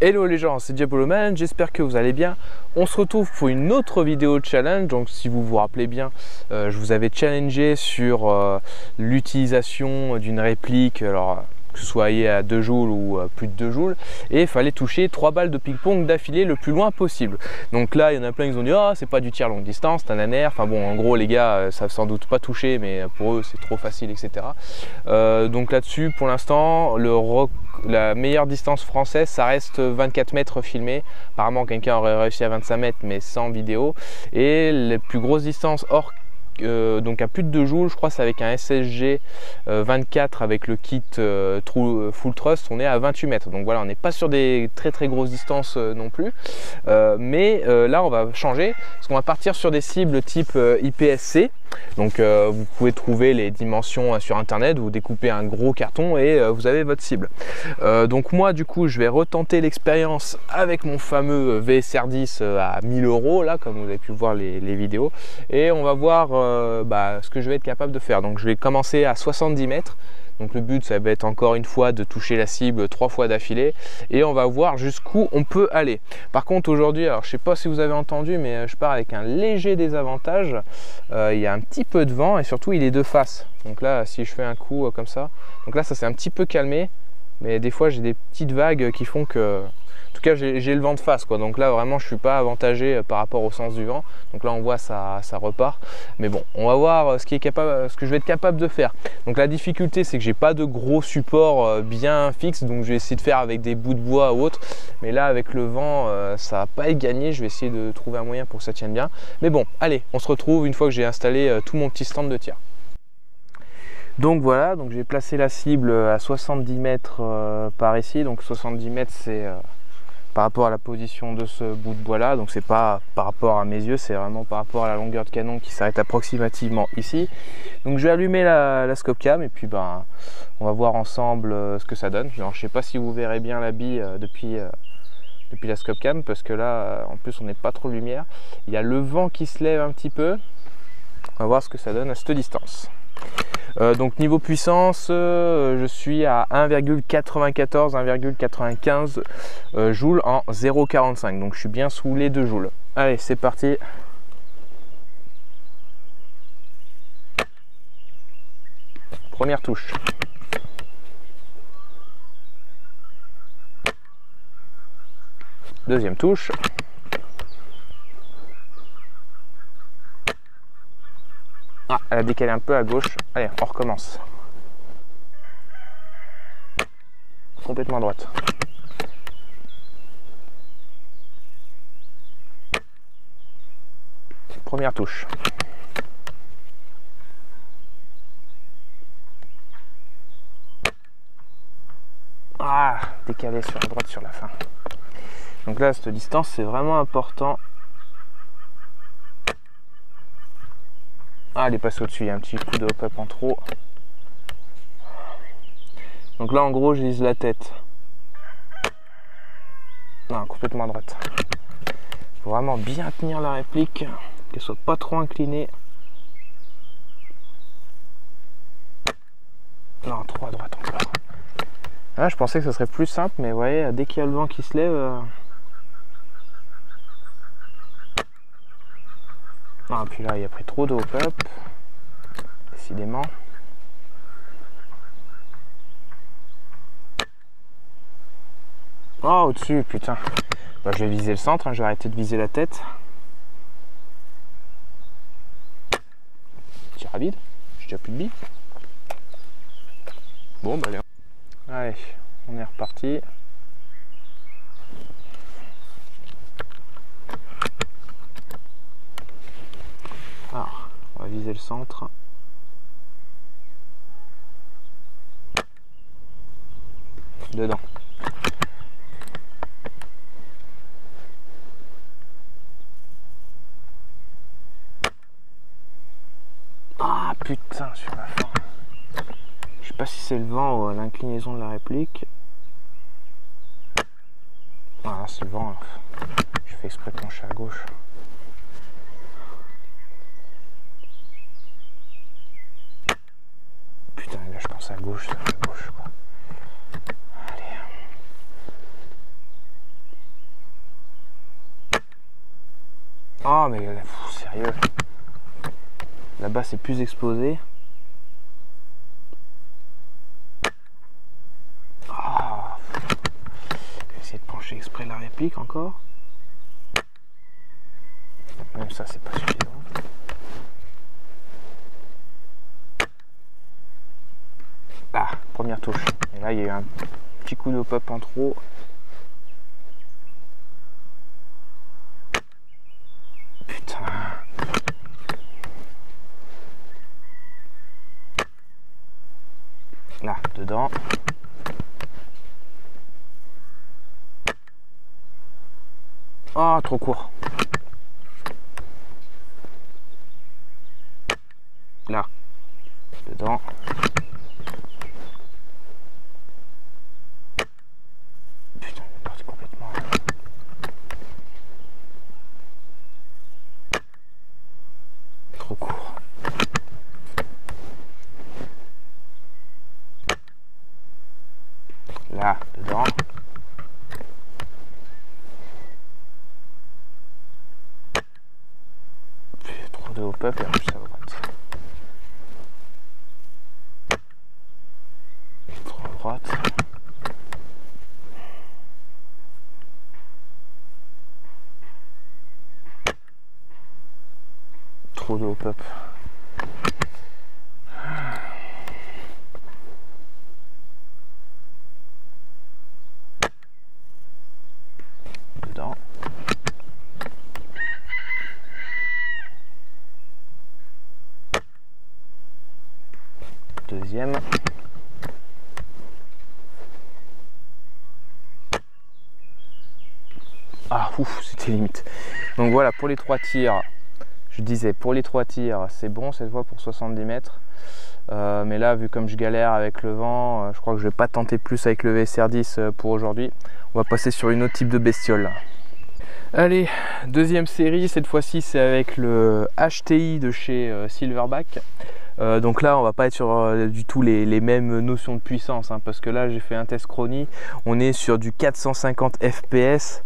Hello les gens, c'est Diaboloman, j'espère que vous allez bien. On se retrouve pour une autre vidéo challenge. Donc si vous vous rappelez bien, je vous avais challengé sur l'utilisation d'une réplique, alors que ce soit à 2 joules ou plus de 2 joules, et il fallait toucher 3 balles de ping-pong d'affilée le plus loin possible. Donc là il y en a plein qui ont dit ah c'est pas du tir longue distance, c'est un aner. Enfin bon, en gros les gars savent sans doute pas toucher, mais pour eux c'est trop facile, etc. Donc là-dessus pour l'instant la meilleure distance française ça reste 24 mètres filmé. Apparemment quelqu'un aurait réussi à 25 mètres mais sans vidéo, et les plus grosses distances hors donc à plus de 2 joules, je crois c'est avec un SSG 24 avec le kit full thrust, on est à 28 mètres. Donc voilà, on n'est pas sur des très grosses distances non plus, mais là on va changer parce qu'on va partir sur des cibles type IPSC. Donc vous pouvez trouver les dimensions sur internet, vous découpez un gros carton et vous avez votre cible. Donc moi du coup je vais retenter l'expérience avec mon fameux VSR10 à 1000 € là, comme vous avez pu voir les vidéos, et on va voir ce que je vais être capable de faire. Donc je vais commencer à 70 mètres. Donc le but ça va être encore une fois de toucher la cible 3 fois d'affilée, et on va voir jusqu'où on peut aller. Par contre aujourd'hui, alors je sais pas si vous avez entendu, mais je pars avec un léger désavantage. Il y a un petit peu de vent et surtout il est de face. Donc là si je fais un coup comme ça, donc là ça s'est un petit peu calmé, mais des fois j'ai des petites vagues qui font que, en tout cas j'ai le vent de face quoi. Donc là vraiment je suis pas avantagé par rapport au sens du vent. Donc là on voit ça repart, mais bon on va voir ce que je vais être capable de faire. Donc la difficulté c'est que j'ai pas de gros support bien fixe, donc je vais essayer de faire avec des bouts de bois ou autre, mais là avec le vent ça va pas être gagné. Je vais essayer de trouver un moyen pour que ça tienne bien, mais bon allez, on se retrouve une fois que j'ai installé tout mon petit stand de tir. Donc voilà, donc j'ai placé la cible à 70 mètres par ici. Donc 70 mètres c'est par rapport à la position de ce bout de bois là, donc c'est pas par rapport à mes yeux, c'est vraiment par rapport à la longueur de canon qui s'arrête approximativement ici. Donc je vais allumer la scope cam et puis on va voir ensemble ce que ça donne. Alors, je sais pas si vous verrez bien la bille depuis la scope cam, parce que là en plus on n'est pas trop de lumière, il y a le vent qui se lève un petit peu. On va voir ce que ça donne à cette distance. Donc niveau puissance, je suis à 1,94 1,95 joules en 0,45, donc je suis bien sous les 2 joules. Allez c'est parti. Première touche. Deuxième touche. Ah, elle a décalé un peu à gauche. Allez, on recommence. Complètement à droite. Première touche. Ah, décalé sur la droite sur la fin. Donc là, cette distance, c'est vraiment important. Ah, elle est passée au-dessus, il y a un petit coup de hop-up en trop. Donc là, en gros, je vise la tête. Non, complètement à droite. Il faut vraiment bien tenir la réplique, qu'elle soit pas trop inclinée. Non, trop à droite encore. Là, je pensais que ce serait plus simple, mais vous voyez, dès qu'il y a le vent qui se lève... Ah, puis là, il a pris trop de hop-up, décidément. Oh, au-dessus, putain. Bah, je vais viser le centre, hein, je vais arrêter de viser la tête. Tir à vide, j'ai déjà plus de billes. Bon, bah allez, on est reparti. Alors, on va viser le centre. Dedans. Ah putain, sur la fin. Je sais pas si c'est le vent ou l'inclinaison de la réplique. Voilà, c'est le vent. Je fais exprès de pencher à gauche. Putain, là je pense à gauche, ça à gauche quoi. Allez. Oh mais sérieux. Là-bas c'est plus exposé. Ah. Je vais essayer de pencher exprès la réplique encore. Même ça c'est pas suffisant. Ah, première touche. Et là il y a eu un petit coup de pop en trop. Putain. Là, dedans. Ah, trop court. Là, dedans. Putain, il est parti complètement. Trop court. Là, dedans. Trop de hop-up et en plus à droite. Trop à droite. Trop de hop-up. Dedans. Deuxième. Ah ouf, c'était limite. Donc voilà, pour les 3 tirs, je disais pour les 3 tirs, c'est bon cette fois pour 70 mètres. Mais là, vu comme je galère avec le vent, je crois que je vais pas tenter plus avec le VSR10 pour aujourd'hui. On va passer sur une autre type de bestiole. Allez, deuxième série, cette fois-ci c'est avec le HTI de chez Silverback. Donc là on va pas être sur du tout les mêmes notions de puissance hein, parce que là j'ai fait un test chronie, on est sur du 450 fps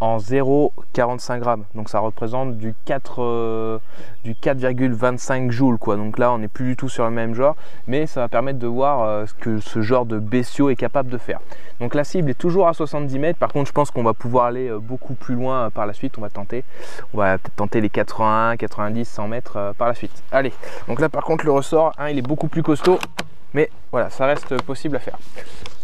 en 0,45 grammes, donc ça représente du 4,25 joules quoi. Donc là on n'est plus du tout sur le même genre, mais ça va permettre de voir ce que ce genre de bestiaux est capable de faire. Donc la cible est toujours à 70 mètres, par contre je pense qu'on va pouvoir aller beaucoup plus loin par la suite. On va peut-être tenter les 81, 90, 100 mètres par la suite. Allez, donc là par contre le ressort hein, il est beaucoup plus costaud, mais voilà, ça reste possible à faire.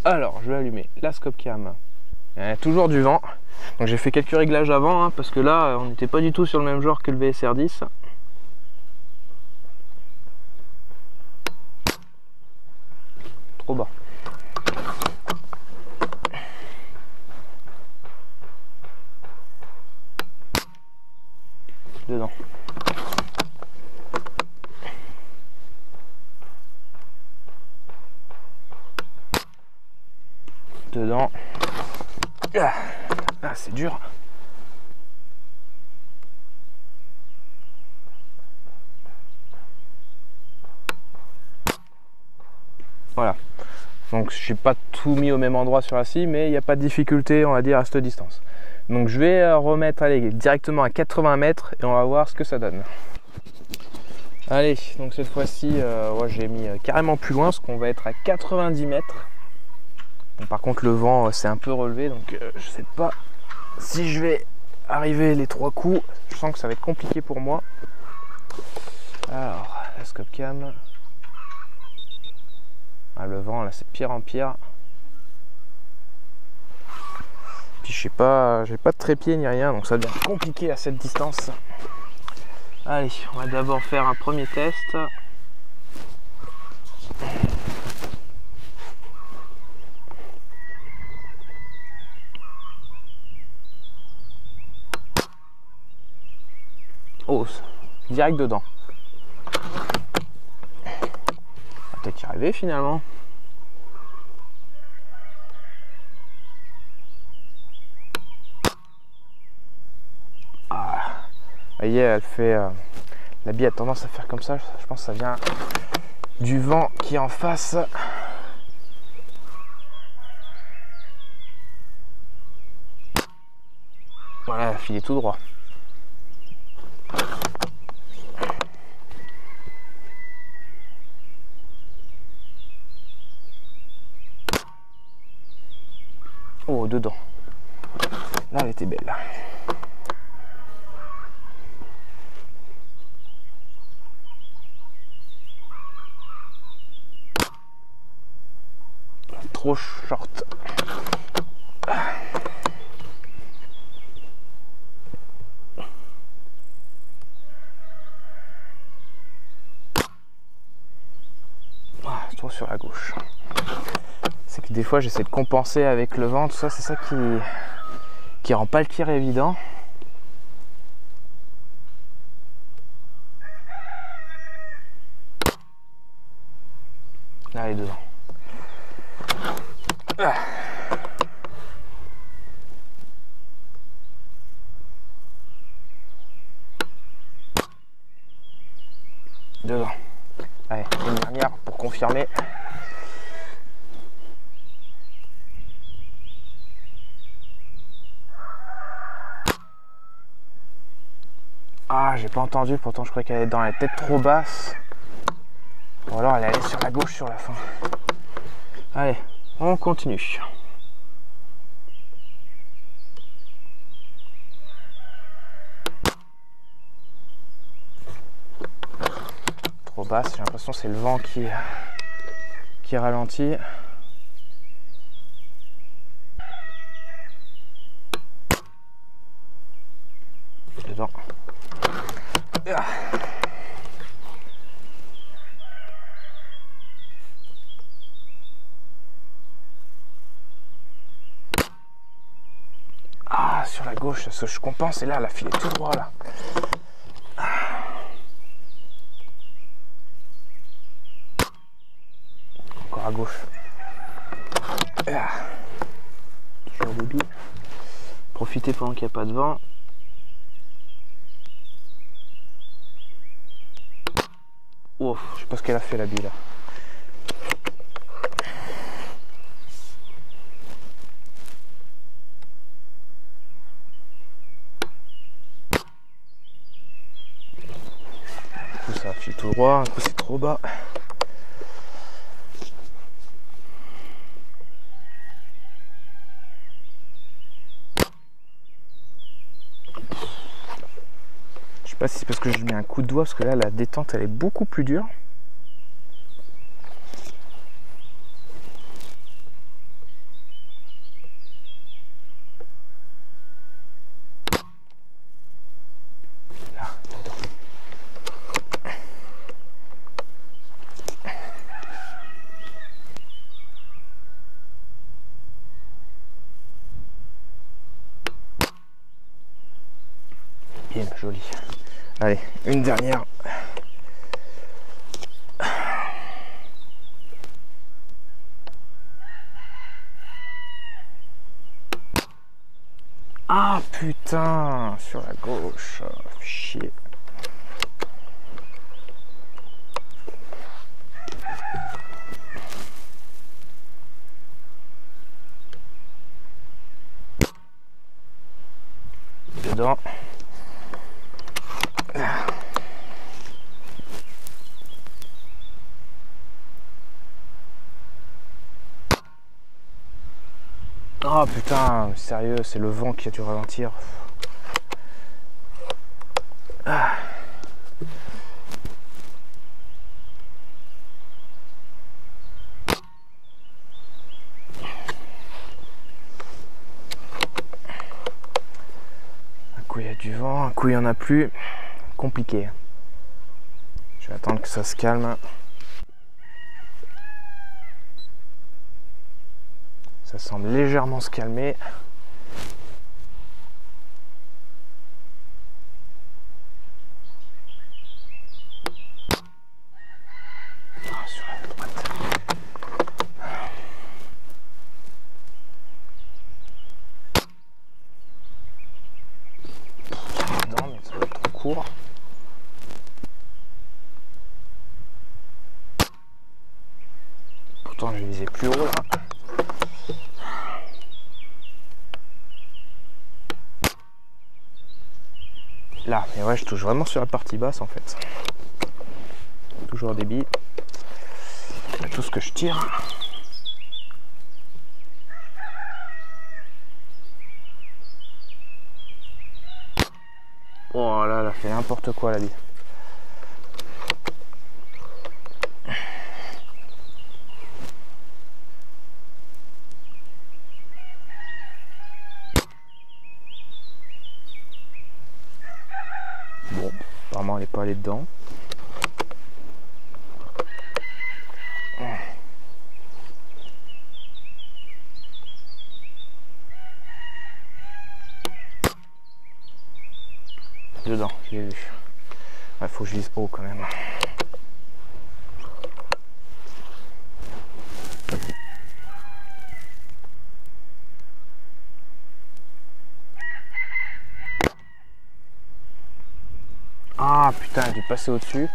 Alors je vais allumer la scope cam, il y a toujours du vent. Donc j'ai fait quelques réglages avant hein, parce que là on n'était pas du tout sur le même genre que le VSR10. Trop bas. Dedans. Dedans. Ah, c'est dur. Voilà. Donc je n'ai pas tout mis au même endroit sur la scie, mais il n'y a pas de difficulté, on va dire, à cette distance. Donc je vais remettre directement à 80 mètres et on va voir ce que ça donne. Allez, donc cette fois-ci, ouais, j'ai mis carrément plus loin, parce qu'on va être à 90 mètres. Bon, par contre, le vent s'est un peu relevé, donc je sais pas si je vais arriver les 3 coups. Je sens que ça va être compliqué pour moi. Alors, la scope cam. Ah, le vent, là, c'est pire en pire. Puis je sais pas, j'ai pas de trépied ni rien, donc ça devient compliqué à cette distance. Allez, on va d'abord faire un premier test. Oh, direct dedans. On va peut-être y arriver finalement. voyez, elle fait... la bille a tendance à faire comme ça. Je pense que ça vient du vent qui est en face. Voilà, filer tout droit. Oh, dedans. Là, elle était belle. Trop short. Trop sur la gauche. C'est que des fois j'essaie de compenser avec le vent, tout ça, c'est ça qui rend pas le tir évident. Là, elle est dedans. Ah. Dedans. Allez, une dernière pour confirmer. Ah, j'ai pas entendu, pourtant je croyais qu'elle était dans la tête trop basse. Ou alors elle allait sur la gauche sur la fin. Allez, on continue. Trop basse, j'ai l'impression que c'est le vent qui ralentit. Dedans. Ah, sur la gauche, ce que je compense, et là, la filet tout droit là. Encore à gauche. Toujours débit. Profitez pendant qu'il n'y a pas de vent. Oh, je sais pas ce qu'elle a fait la bille là. Un coup ça file tout droit, un coup c'est trop bas. Je sais pas si c'est parce que je mets un coup de doigt, parce que là la détente elle est beaucoup plus dure. Là, dedans. Bien, joli. Allez, une dernière. Ah putain, sur la gauche, chier. Dedans. Oh putain, sérieux, c'est le vent qui a dû ralentir. Ah. Un coup il y a du vent, un coup il n'y en a plus. Compliqué. Je vais attendre que ça se calme. Ça semble légèrement se calmer. Ah, sur la droite. Non, mais ça va être trop court. Pourtant je visais plus haut là. Là, mais ouais, je touche vraiment sur la partie basse en fait. Toujours des billes. Tout ce que je tire. Oh là, elle a fait n'importe quoi la bille. Bon, apparemment elle n'est pas allée dedans. Dedans, je l'ai vu. Il faut que je vise haut quand même. Ah putain, j'ai dû passer au-dessus.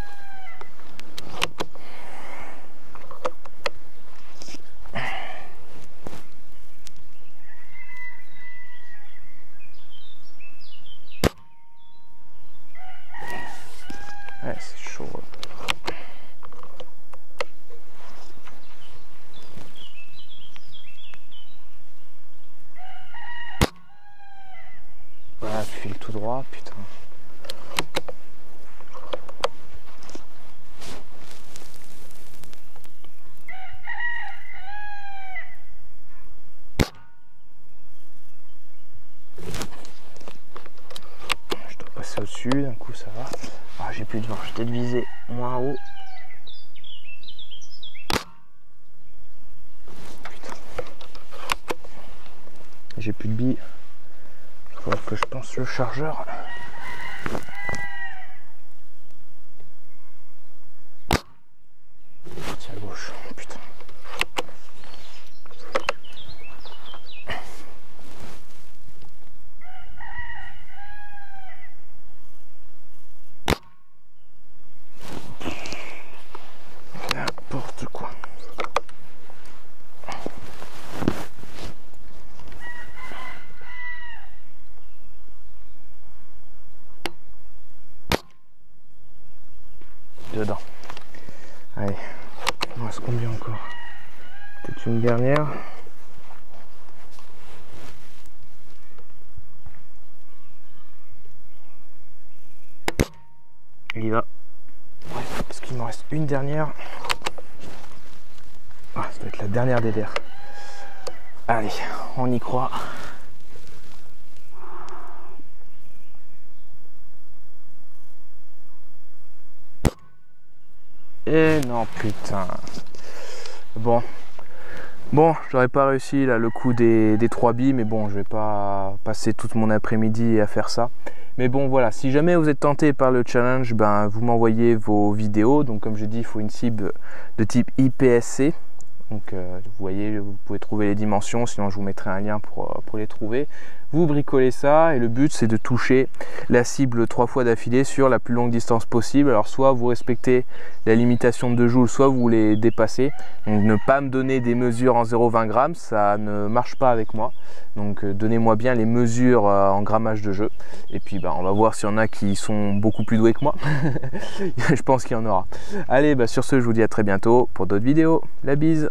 Ouais, c'est chaud. Voilà, tu files tout droit, putain. Je dois passer au-dessus, d'un coup ça va. Ah, j'ai plus de vent, je vais peut-être viser moins haut. Putain. J'ai plus de billes. Il faudra que je pense le chargeur. Tiens, à gauche, putain. N'importe quoi. Dedans. Allez, il me reste combien encore? Peut-être une dernière. Il y va. Ouais, parce qu'il me reste une dernière. Ah, ça doit être la dernière des DDR. Allez, on y croit. Et non, putain. Bon, j'aurais pas réussi là le coup des 3 billes, mais bon, je vais pas passer toute mon après-midi à faire ça. Mais bon, voilà, si jamais vous êtes tenté par le challenge, ben vous m'envoyez vos vidéos. Donc comme je dis, il faut une cible de type IPSC. Donc vous voyez, vous pouvez trouver les dimensions, sinon je vous mettrai un lien pour les trouver. Vous bricolez ça et le but c'est de toucher la cible 3 fois d'affilée sur la plus longue distance possible. Alors soit vous respectez la limitation de 2 joules, soit vous les dépassez. Donc ne pas me donner des mesures en 0,20 grammes, ça ne marche pas avec moi. Donc donnez-moi bien les mesures en grammage de jeu. Et puis on va voir s'il y en a qui sont beaucoup plus doués que moi. Je pense qu'il y en aura. Allez, sur ce, je vous dis à très bientôt pour d'autres vidéos. La bise!